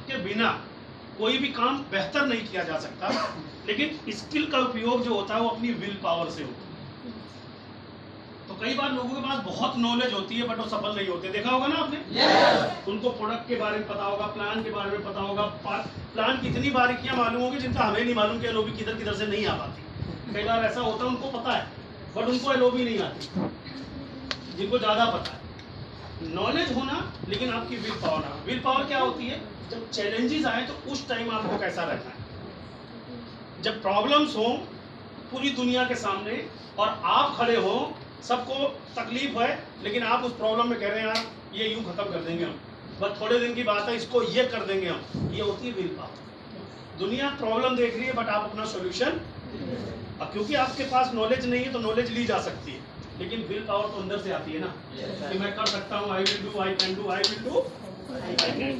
के बिना कोई भी काम बेहतर नहीं किया जा सकता, लेकिन स्किल का उपयोग जो होता है वो अपनी विल पावर से होता है। तो कई बार लोगों के पास बहुत नॉलेज होती है बट वो सफल नहीं होते, देखा होगा ना आपने। उनको प्रोडक्ट के बारे में पता होगा, प्लान के बारे में पता होगा, प्लान की इतनी बारीकियां मालूम होगी जिनका हमें नहीं मालूम कि एलओबी किधर किधर से नहीं आ पाती। कई बार ऐसा होता है उनको पता है बट उनको एलओबी नहीं आती, जिनको ज्यादा पता है। नॉलेज होना लेकिन आपकी विल पावर ना। विल पावर क्या होती है? जब चैलेंजेस आए तो उस टाइम आपको कैसा रहना है। जब प्रॉब्लम्स हो पूरी दुनिया के सामने और आप खड़े हो, सबको तकलीफ है लेकिन आप उस प्रॉब्लम में कह रहे हैं यार ये यूं खत्म कर देंगे हम, बस थोड़े दिन की बात है, इसको ये कर देंगे हम, ये होती है विल पावर। दुनिया प्रॉब्लम देख रही है बट आप अपना सॉल्यूशन, अब क्योंकि आपके पास नॉलेज नहीं है तो नॉलेज ली जा सकती है, लेकिन विल पावर तो अंदर से आती है ना कि मैं कर सकता हूँ, I will do, I can do, I will do, I can.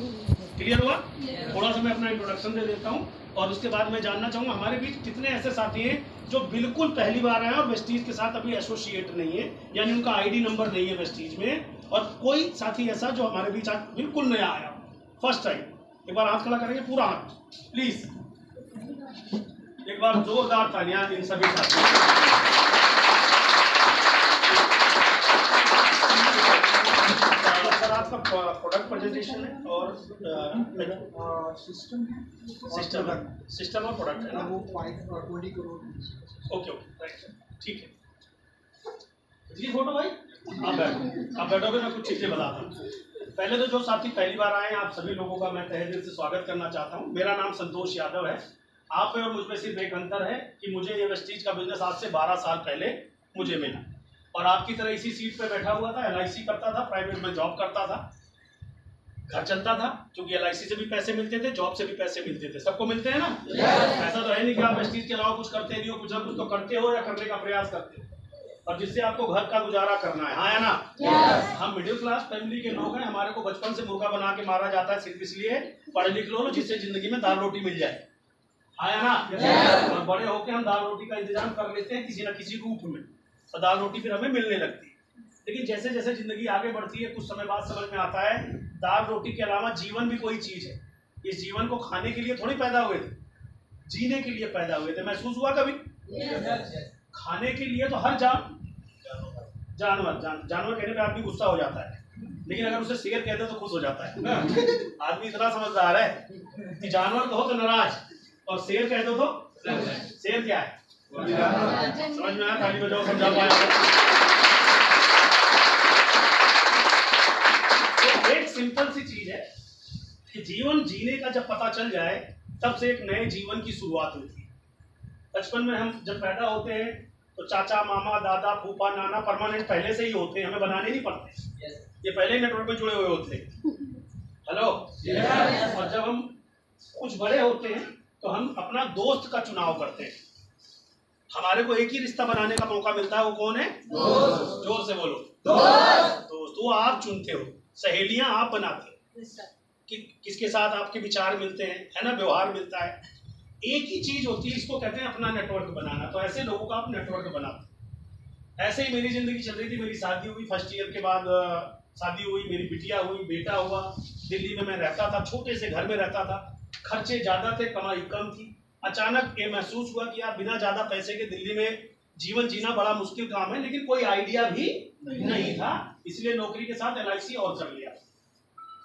Clear हुआ? थोड़ा सा मैं अपना इंट्रोडक्शन दे देता हूँ और उसके बाद मैं जानना चाहूँगा हमारे बीच कितने ऐसे साथी हैं जो बिल्कुल पहली बार आए और वेस्टीज के साथ अभी एसोसिएट नहीं है, यानी उनका आईडी नंबर नहीं है वेस्टीज में, और कोई साथी ऐसा जो हमारे बीच आज बिल्कुल नया आया फर्स्ट टाइम। एक बार हाथ खड़ा करेंगे, पूरा हाथ प्लीज, एक बार जोरदार तालियां इन सभी साथियों। आपका प्रोडक्ट प्रेजेंटेशन है और सिस्टम और प्रोडक्ट है ना, वो 20 करोड़। ओके राइट, ठीक है जी। फोटो भाई आप बैठोगे, मैं कुछ चीजें बताता हूँ। पहले तो जो साथी पहली बार आए हैं आप सभी लोगों का मैं तहे दिल से स्वागत करना चाहता हूँ। मेरा नाम संतोष यादव है। आप में और मुझ में सिर्फ एक अंतर है कि मुझे ये वेस्टीज का बिजनेस आज से 12 साल पहले मुझे मिला और आपकी तरह इसी सीट पे बैठा हुआ था, एलआईसी करता था, प्राइवेट में जॉब करता था, घर चलता था क्योंकि एलआईसी से भी पैसे मिलते थे, जॉब से भी पैसे मिलते थे, सबको मिलते हैं ना। ऐसा तो है नहीं कि आप वेस्टीज के अलावा कुछ करते नहीं हो, कुछ ना कुछ तो करते हो या करने का प्रयास करते हो और जिससे आपको घर का गुजारा करना है, हाँ या ना। हम मिडिल क्लास फैमिली के लोग हैं, हमारे को बचपन से मुर्गा बना के मारा जाता है सिर्फ इसलिए पढ़ लिख लो जिससे जिंदगी में दाल रोटी मिल जाए, हाँ या ना। और बड़े होकर हम दाल रोटी का इंतजाम कर लेते हैं किसी न किसी रूप में और दाल रोटी फिर हमें मिलने लगती है। लेकिन जैसे जैसे जिंदगी आगे बढ़ती है कुछ समय बाद समझ में आता है दाल रोटी के अलावा जीवन भी कोई चीज है। इस जीवन को खाने के लिए थोड़ी पैदा हुए थे, जीने के लिए पैदा हुए थे। महसूस हुआ कभी? खाने के लिए तो हर जानवर कहने पे आदमी गुस्सा हो जाता है, लेकिन अगर उसे शेर कहते तो खुश हो जाता है। आदमी इतना समझदार है कि जानवर कहो तो नाराज और शेर कह दो तो शेर क्या है, समझ में आया? ताली बजाओ, समझा पाया। एक सिंपल सी चीज है कि जीवन जीने का जब पता चल जाए तब से एक नए जीवन की शुरुआत होती है। बचपन में हम जब पैदा होते हैं तो चाचा, मामा, दादा, फूफा, नाना परमानेंट पहले से ही होते हैं, हमें बनाने नहीं पड़ते, ये पहले ही नेटवर्क में जुड़े हुए होते हैं। हेलो। और जब हम कुछ बड़े होते हैं तो हम अपना दोस्त का चुनाव करते हैं। हमारे को एक ही रिश्ता बनाने का मौका मिलता है, वो कौन है? दोस्त। जोर से बोलो, दोस्त। वो आप चुनते हो, सहेलियां आप बनाते हो कि किसके साथ आपके विचार मिलते हैं, है ना, व्यवहार मिलता है। एक ही चीज होती है, इसको कहते हैं अपना नेटवर्क बनाना। तो ऐसे लोगों का आप नेटवर्क बनाते। ऐसे ही मेरी जिंदगी चल रही थी। मेरी शादी हुई, फर्स्ट ईयर के बाद शादी हुई, मेरी बिटिया हुई, बेटा हुआ। दिल्ली में मैं रहता था, छोटे से घर में रहता था, खर्चे ज्यादा थे, कमाई कम थी। अचानक ये महसूस हुआ कि यार बिना ज्यादा पैसे के दिल्ली में जीवन जीना बड़ा मुश्किल काम है, लेकिन कोई आइडिया भी नहीं था, इसलिए नौकरी के साथ एलआईसी और कर लिया।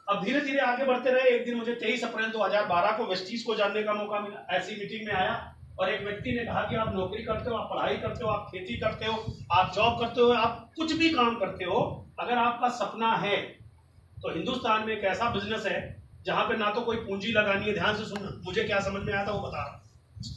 अब धीरे धीरे आगे बढ़ते रहे। एक दिन मुझे 23 अप्रैल 2012 को वेस्टीज को जानने का मौका मिला। ऐसी मीटिंग में आया और एक व्यक्ति ने कहा कि आप नौकरी करते हो, आप पढ़ाई करते हो, आप खेती करते हो, आप जॉब करते हो, आप कुछ भी काम करते हो, अगर आपका सपना है तो हिंदुस्तान में एक ऐसा बिजनेस है जहां पे ना तो कोई पूंजी लगानी है। ध्यान से सुनना, मुझे क्या समझ में आया था वो बता रहा हूं।